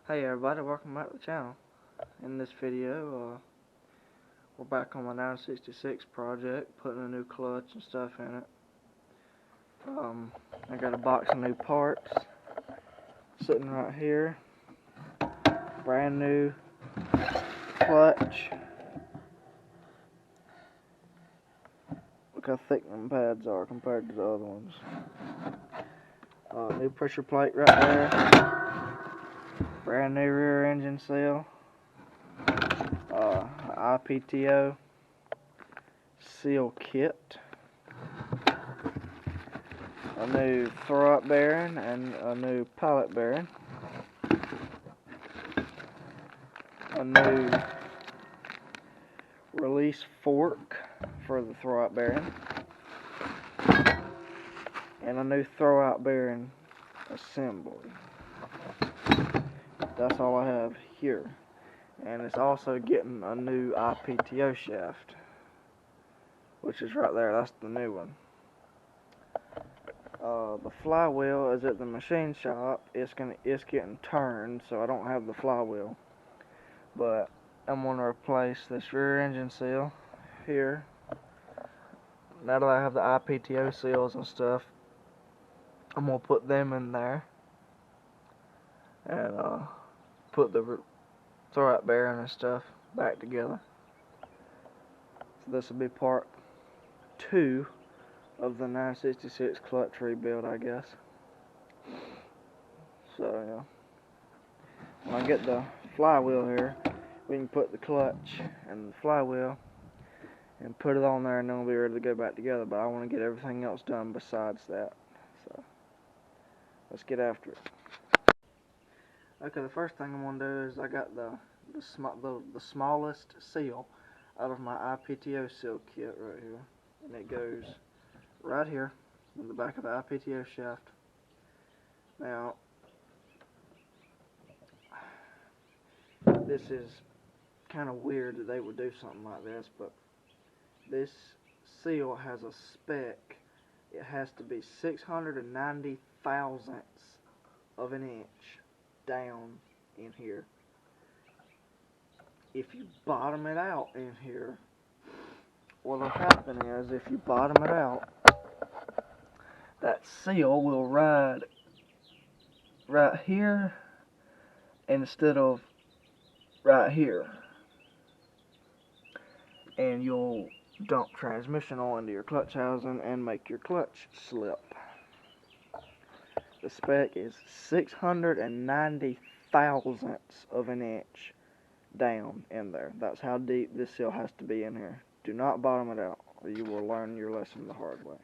Hey everybody, welcome back to the channel. In this video, we're back on my 966 project, putting a new clutch and stuff in it. I got a box of new parts sitting right here. Brand new clutch. Look how thick them pads are compared to the other ones. New pressure plate right there. Brand new rear engine seal. ipto seal kit. A new throw-up bearing and a new pilot bearing. A new release fork for the throw-up bearing. And a new throw-out bearing assembly. That's all I have here. And it's also getting a new ipto shaft, which is right there. That's the new one. The flywheel is at the machine shop. It's getting turned, so I don't have the flywheel. But I'm gonna replace this rear engine seal here. Now that I have the ipto seals and stuff, I'm gonna put them in there and put the throw-out bearing and stuff back together. So this will be part 2 of the 966 clutch rebuild, I guess. So yeah, when I get the flywheel here, we can put the clutch and the flywheel and put it on there, and then we'll be ready to go back together. But I want to get everything else done besides that. So let's get after it. Okay, the first thing I'm gonna do is I got the smallest seal out of my ipto seal kit right here, and it goes right here in the back of the ipto shaft. Now, this is kind of weird that they would do something like this, but this seal has a spec. It has to be 690 thousandths of an inch down in here. If you bottom it out in here, what'll happen is, if you bottom it out, that seal will ride right here instead of right here, and you'll dump transmission oil into your clutch housing and make your clutch slip. The spec is 690 thousandths of an inch down in there. That's how deep this seal has to be in here. Do not bottom it out, or you will learn your lesson the hard way.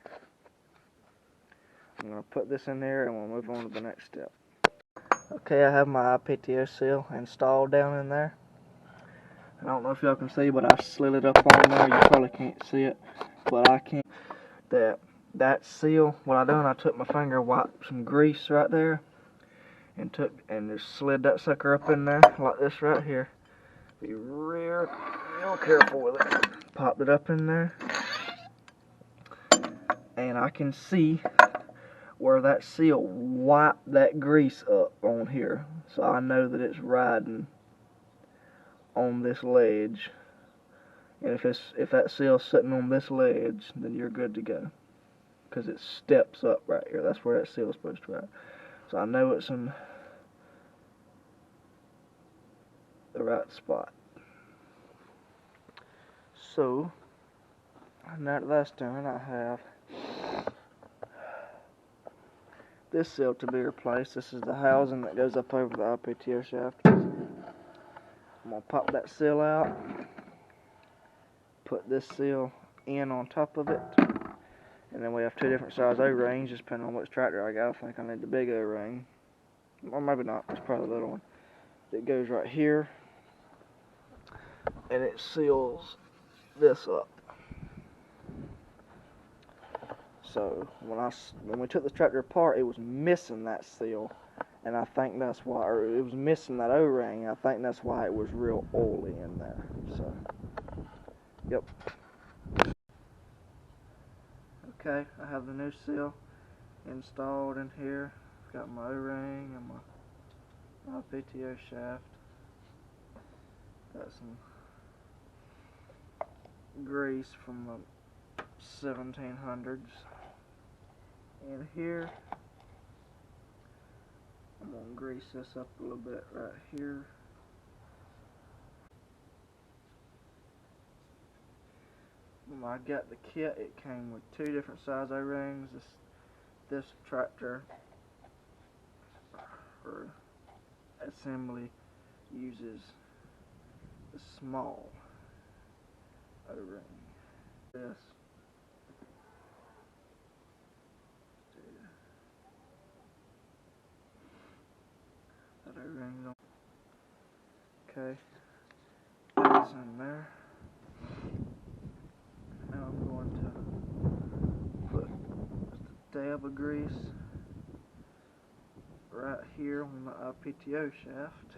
I'm going to put this in there and we'll move on to the next step. Okay, I have my ipto seal installed down in there. I don't know if y'all can see, but I slid it up on there. You probably can't see it, but I can. That seal, what I done, I took my finger, wiped some grease right there, and just slid that sucker up in there like this right here. Be real careful with it. Popped it up in there, and I can see where that seal wiped that grease up on here, so I know that it's riding on this ledge. And if that seal's sitting on this ledge, then you're good to go, because it steps up right here. That's where that seal's supposed to ride. So I know it's in the right spot. So now that that's done, I have this seal to be replaced. This is the housing that goes up over the ipto shaft. I'm going to pop that seal out, put this seal in on top of it, and then we have 2 different size O-rings, just depending on which tractor I got. I think I need the big O-ring, or maybe not, it's probably the little one. It goes right here, and it seals this up. So when we took the tractor apart, it was missing that seal, and I think that's why, or it was missing that O-ring. I think that's why it was real oily in there. So, yep. Okay, I have the new seal installed in here. Got my O-ring and ipto shaft. Got some grease from the 1700s. And here, I'm going to grease this up a little bit right here. When I got the kit, it came with 2 different size O-rings. This tractor for assembly uses the small O-ring. This. That O-ring on. Okay. That's in there. Now I'm going to put just a dab of grease right here on the ipto shaft.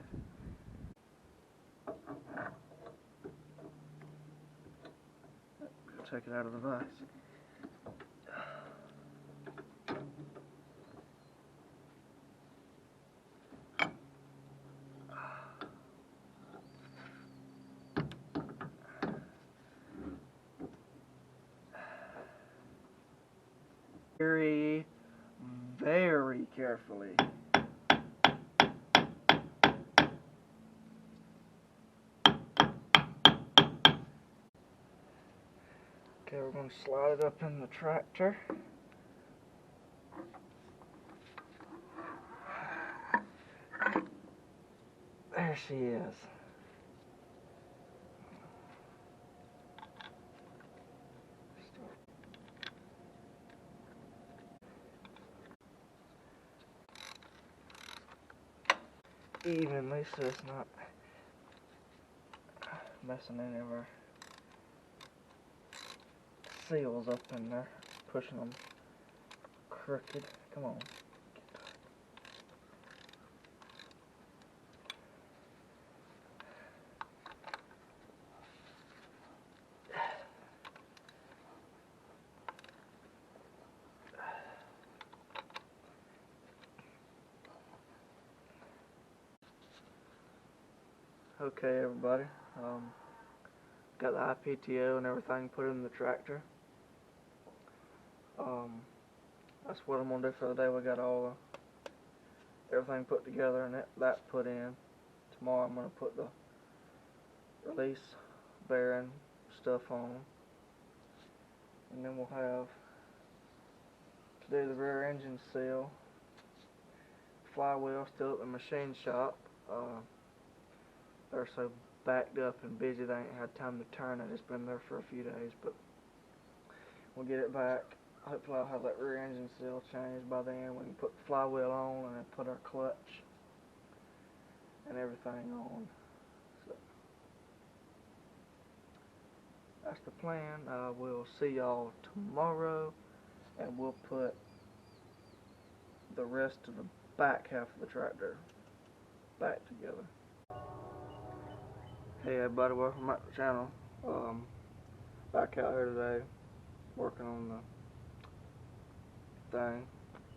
Take it out of the vise. Very, very carefully. Okay, we're going to slide it up in the tractor. There she is. Evenly so it's not messing any of our seals up in there, pushing them crooked. Come on. Okay, everybody. Got the ipto and everything put in the tractor. That's what I'm gonna do for the day. We got everything put together and that put in. Tomorrow I'm gonna put the release bearing stuff on, and then we'll have to do the rear engine seal. Flywheel still at the machine shop. They're so backed up and busy they ain't had time to turn it. It's been there for a few days, but we'll get it back. Hopefully I'll have that rear engine seal changed by then. We can put the flywheel on and then put our clutch and everything on. So that's the plan. We'll see y'all tomorrow, and we'll put the rest of the back half of the tractor back together. Hey everybody, welcome back to the channel. Back out here today, working on the thing.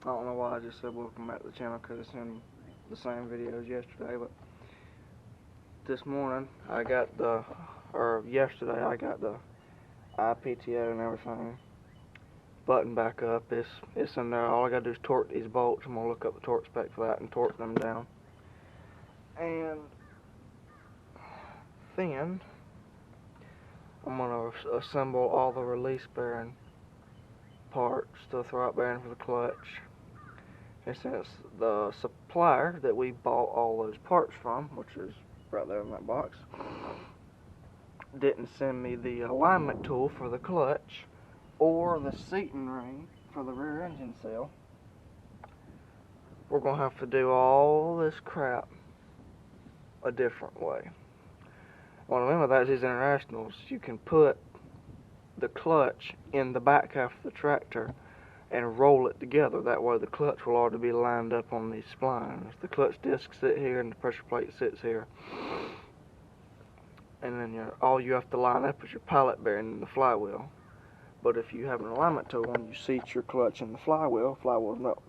I don't know why I just said welcome back to the channel, because it's in the same video as yesterday, but this morning I got yesterday I got the ipto and everything buttoned back up. It's in there. All I gotta do is torque these bolts. I'm gonna look up the torque spec for that and torque them down. And then I'm going to assemble all the release bearing parts, the throwout bearing for the clutch. And since the supplier that we bought all those parts from, which is right there in that box, didn't send me the alignment tool for the clutch or the seating ring for the rear engine seal, we're going to have to do all this crap a different way. What I mean by that is these internationals, you can put the clutch in the back half of the tractor and roll it together. That way the clutch will already be lined up on these splines. The clutch discs sit here and the pressure plate sits here. And then all you have to line up is your pilot bearing and the flywheel. But if you have an alignment tool and you seat your clutch in the flywheel's not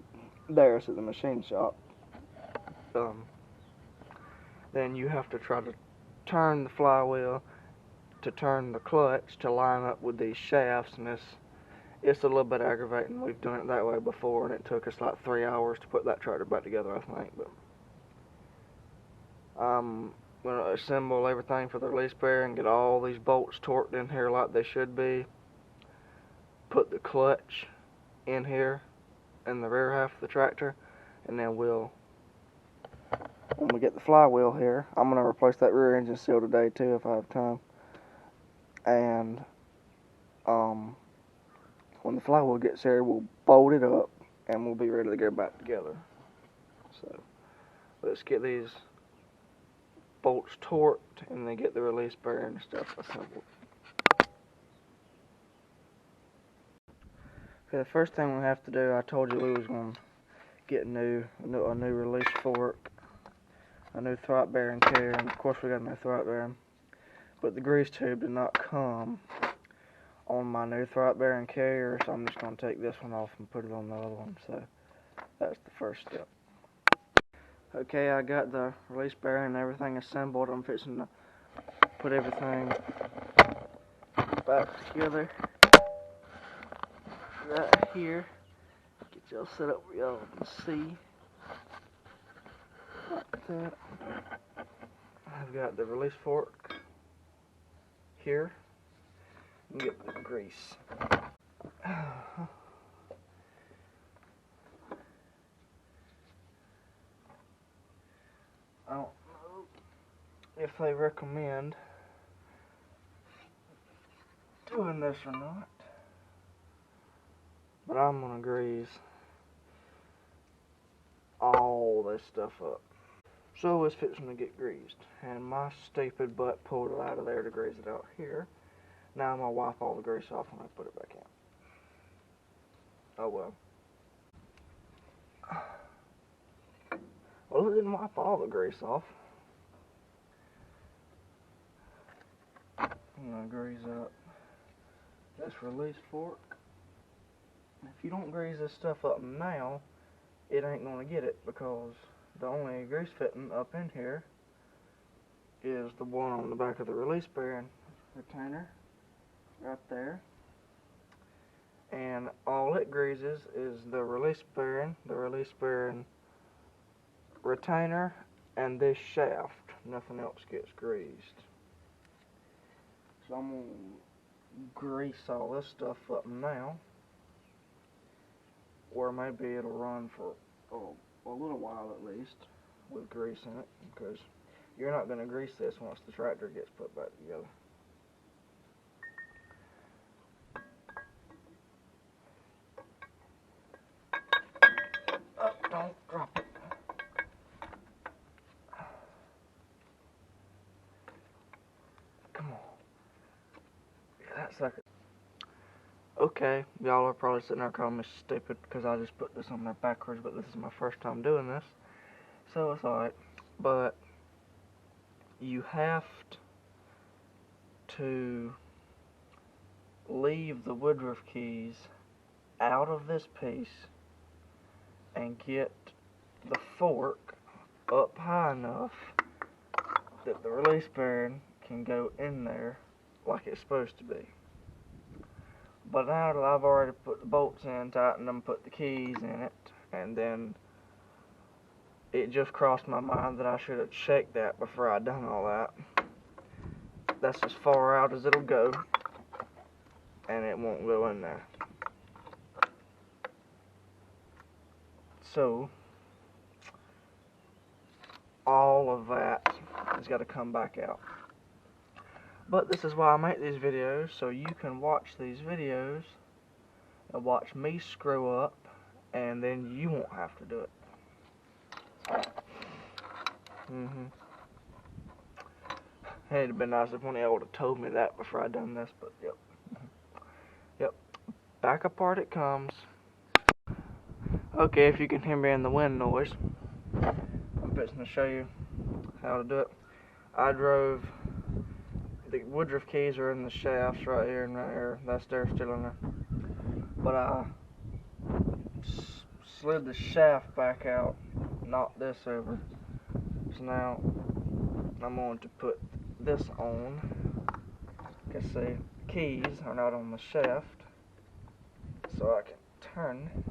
there, it's at the machine shop. then you have to try to turn the flywheel to turn the clutch to line up with these shafts, and it's a little bit aggravating. We've done it that way before, and it took us like 3 hours to put that tractor back together, I think. But I'm gonna assemble everything for the release bearing, get all these bolts torqued in here like they should be, put the clutch in here in the rear half of the tractor, and then when we get the flywheel here, I'm gonna replace that rear engine seal today too if I have time. And when the flywheel gets here, we'll bolt it up and we'll be ready to go back together. So let's get these bolts torqued and then get the release bearing and stuff assembled. Okay, the first thing we have to do, I told you we was going to get a new release fork, a new throttle bearing carrier, and of course we got a new throttle bearing. But the grease tube did not come on my new throttle bearing carrier, so I'm just going to take this one off and put it on the other one. So that's the first step. Okay, I got the release bearing and everything assembled. I'm fixing to put everything back together right here. Get y'all set up where y'all can see. Like that. I've got the release fork here. And get the grease. I don't know if they recommend doing this or not, but I'm gonna grease all this stuff up. So it's fixing to get greased, and my stupid butt pulled it out of there to grease it out here. Now I'm gonna wipe all the grease off when I put it back in. Oh well. Well, it didn't wipe all the grease off. I'm gonna grease up this release fork. If you don't grease this stuff up now, it ain't gonna get it, because the only grease fitting up in here is the one on the back of the release bearing retainer right there, and all it greases is the release bearing retainer, and this shaft. Nothing else gets greased. So I'm gonna grease all this stuff up now, or maybe it'll run for a little while at least with grease in it, because you're not going to grease this once the tractor gets put back together. Oh, don't drop it. Come on. Yeah, that sucker. Okay, y'all are probably sitting there calling me stupid because I just put this on there backwards, but this is my first time doing this, so it's alright. But you have to leave the woodruff keys out of this piece and get the fork up high enough that the release bearing can go in there like it's supposed to be. But now that I've already put the bolts in, tightened them, put the keys in it, and then it just crossed my mind that I should have checked that before I done all that. That's as far out as it'll go, and it won't go in there. So all of that has got to come back out. But this is why I make these videos, so you can watch these videos and watch me screw up, and then you won't have to do it. It'd have been nice if one of y'all would have told me that before I done this, but yep. Yep. Back apart it comes. Okay, if you can hear me in the wind noise, I'm fixing to show you how to do it. I drove, the woodruff keys are in the shafts right here and right here. That's there still in there. But I slid the shaft back out, knocked this over. So now I'm going to put this on. Because the keys are not on the shaft, so I can turn it.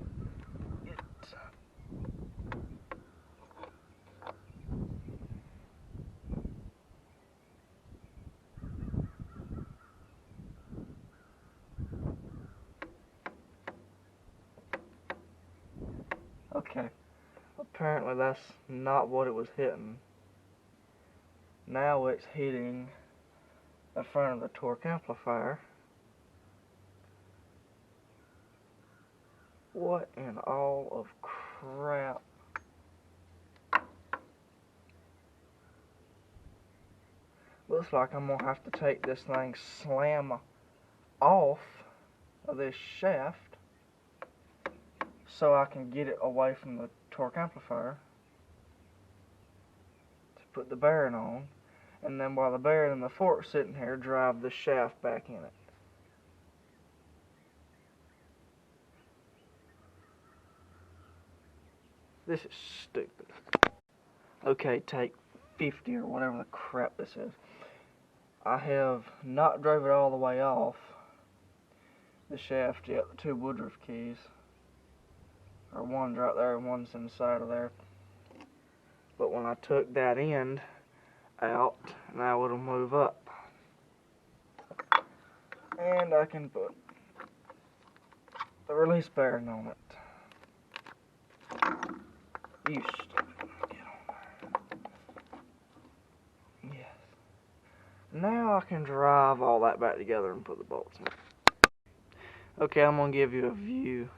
Okay, apparently that's not what it was hitting. Now it's hitting the front of the torque amplifier. What in all of crap? Looks like I'm gonna have to take this thing slam off of this shaft so I can get it away from the torque amplifier to put the bearing on, and then while the bearing and the fork's sitting here, drive the shaft back in it. This is stupid. Okay, take 50 or whatever the crap this is. I have not drove it all the way off the shaft yet. The two Woodruff keys, or one's right there and one's inside of there. But when I took that end out, now it'll move up. And I can put the release bearing on it. You stupid. Get on there. Yes. Now I can drive all that back together and put the bolts in. Okay, I'm going to give you a view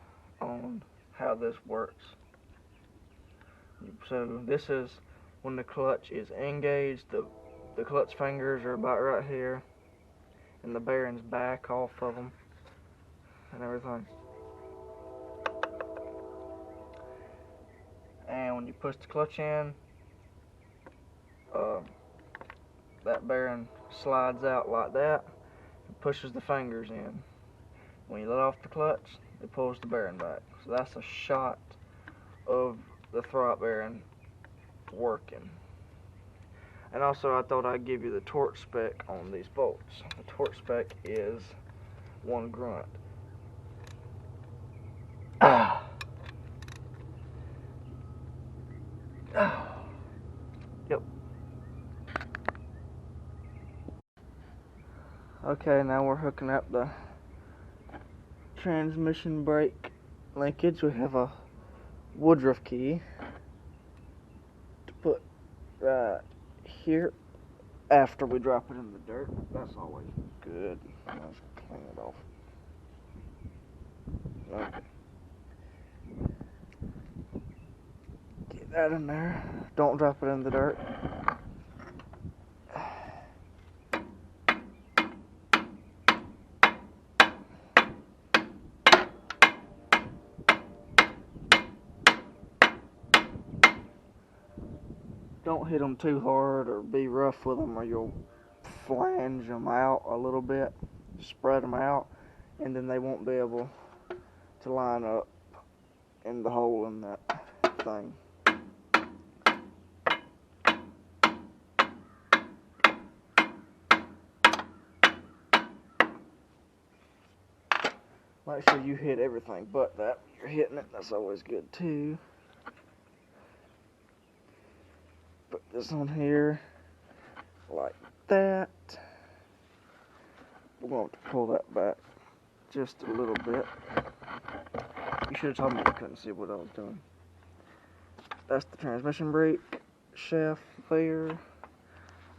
on how this works. So this is when the clutch is engaged. The clutch fingers are about right here, and the bearing's back off of them and everything. And when you push the clutch in, that bearing slides out like that and pushes the fingers in. When you let off the clutch, it pulls the bearing back. So that's a shot of the throw bearing working. And also I thought I'd give you the torque spec on these bolts. The torque spec is 1 grunt. Yep. Okay, now we're hooking up the transmission brake linkage. We have a Woodruff key to put right here after we drop it in the dirt. That's always good. Let's clean it off. Okay. Get that in there. Don't drop it in the dirt. Don't hit them too hard or be rough with them, or you'll flange them out a little bit, spread them out, and then they won't be able to line up in the hole in that thing. Make sure you hit everything but that. You're hitting it, that's always good too. Put this on here like that. We're going to pull that back just a little bit. You should have told me you couldn't see what I was doing. That's the transmission brake shaft there.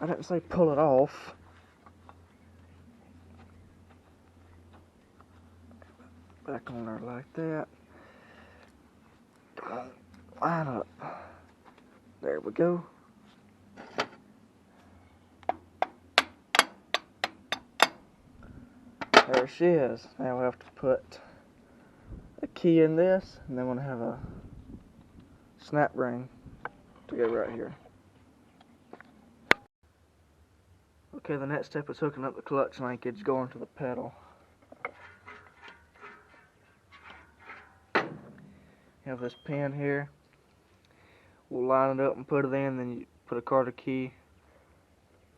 I didn't say pull it off. Back on there like that. Line up. There we go. There she is. Now we have to put a key in this, and then we're going to have a snap ring to go right here. Okay, the next step is hooking up the clutch linkage going to the pedal. You have this pin here. We'll line it up and put it in, then you put a Carter key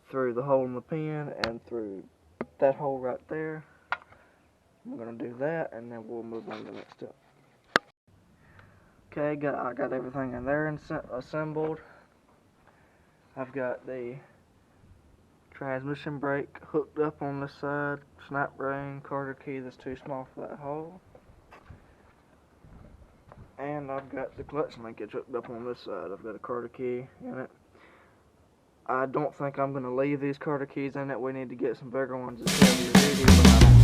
through the hole in the pin and through that hole right there. I'm going to do that, and then we'll move on to the next step. Okay, I got everything in there assembled. I've got the transmission brake hooked up on this side, snap ring, Carter key that's too small for that hole. And I've got the clutch linkage hooked up on this side. I've got a Carter key in it. I don't think I'm going to leave these Carter keys in it. We need to get some bigger ones that's heavier duty, but I don't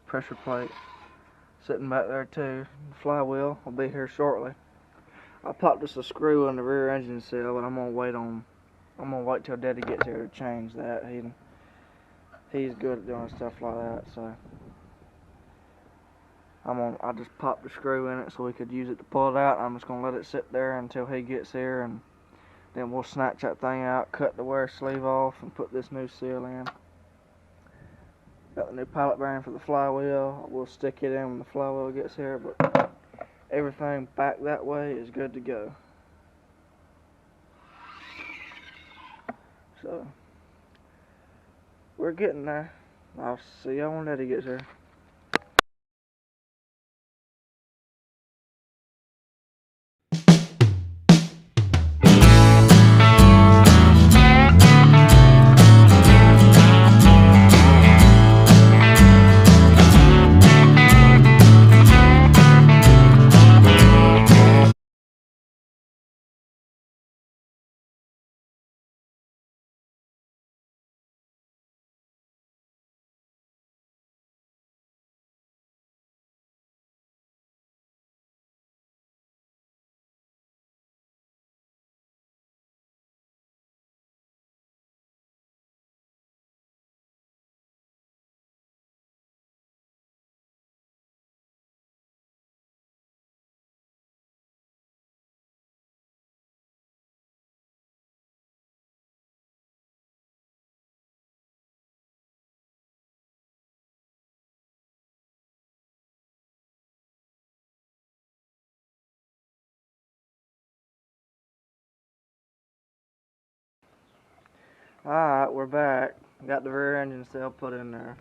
pressure plate sitting back there too. The flywheel will be here shortly. I popped just a screw in the rear engine seal, but I'm gonna wait till Daddy gets here to change that. He's good at doing stuff like that, so I just popped the screw in it so we could use it to pull it out. I'm just gonna let it sit there until he gets here, and then we'll snatch that thing out, cut the wear sleeve off, and put this new seal in. Got the new pilot bearing for the flywheel. We'll stick it in when the flywheel gets here, but everything back that way is good to go. So, we're getting there. I'll see y'all when Daddy gets here. Alright, we're back. Got the rear engine seal put in there.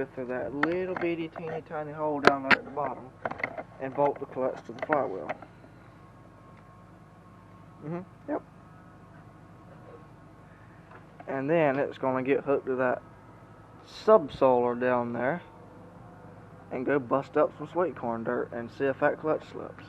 go through that little bitty teeny tiny hole down there at the bottom and bolt the clutch to the flywheel. Yep. And then it's going to get hooked to that subsolar down there and go bust up some sweet corn dirt and see if that clutch slips.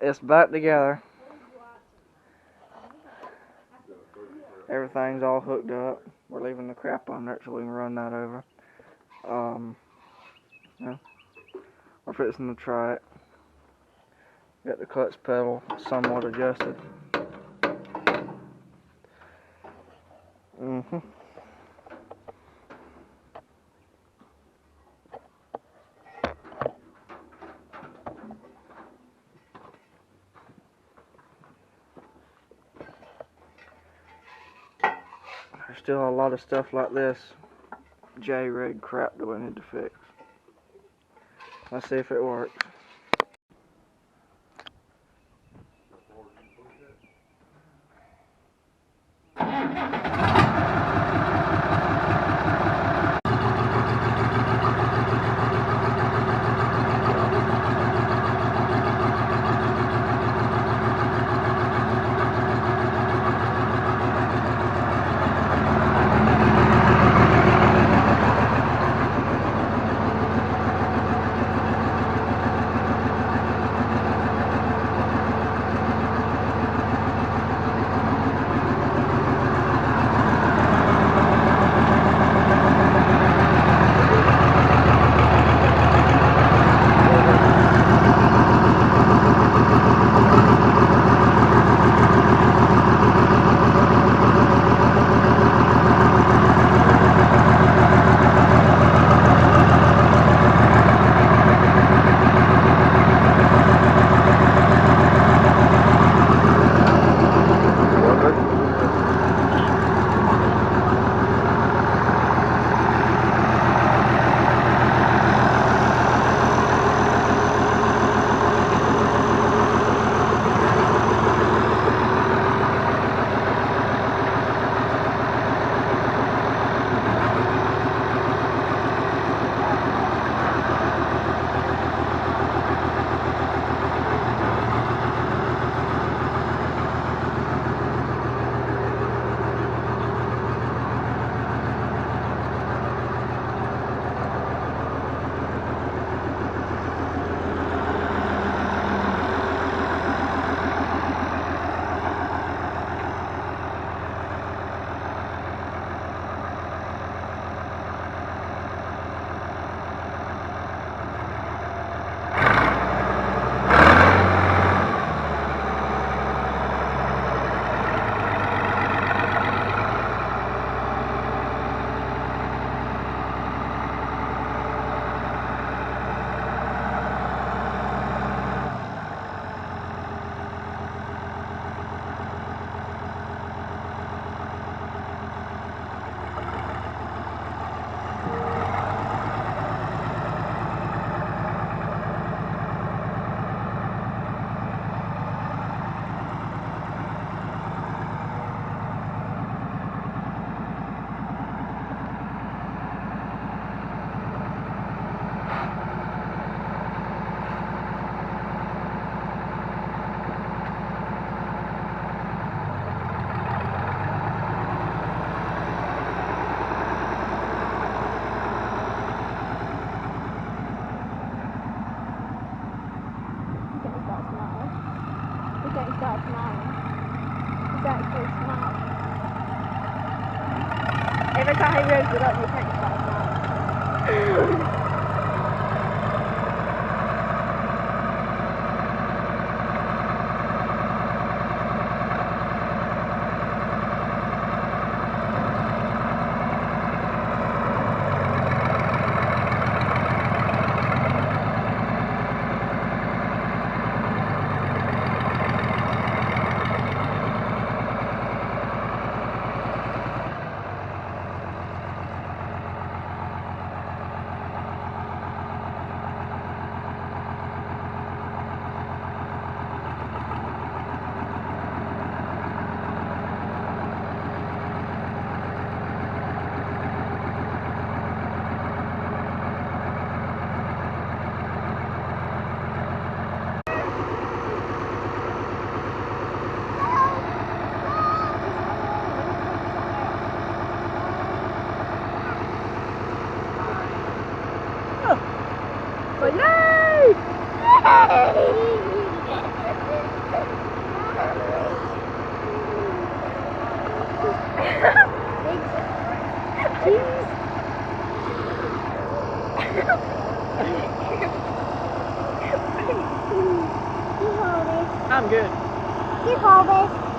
It's back together. Everything's all hooked up. We're leaving the crap on there so we can run that over. Yeah. We're fixing to try it. Got the clutch pedal somewhat adjusted. There's still a lot of stuff like this J-rig crap that we need to fix. Let's see if it works. Every time he revs it up, you can't stop smiling. But yay! You hold it. I'm good. You hold it.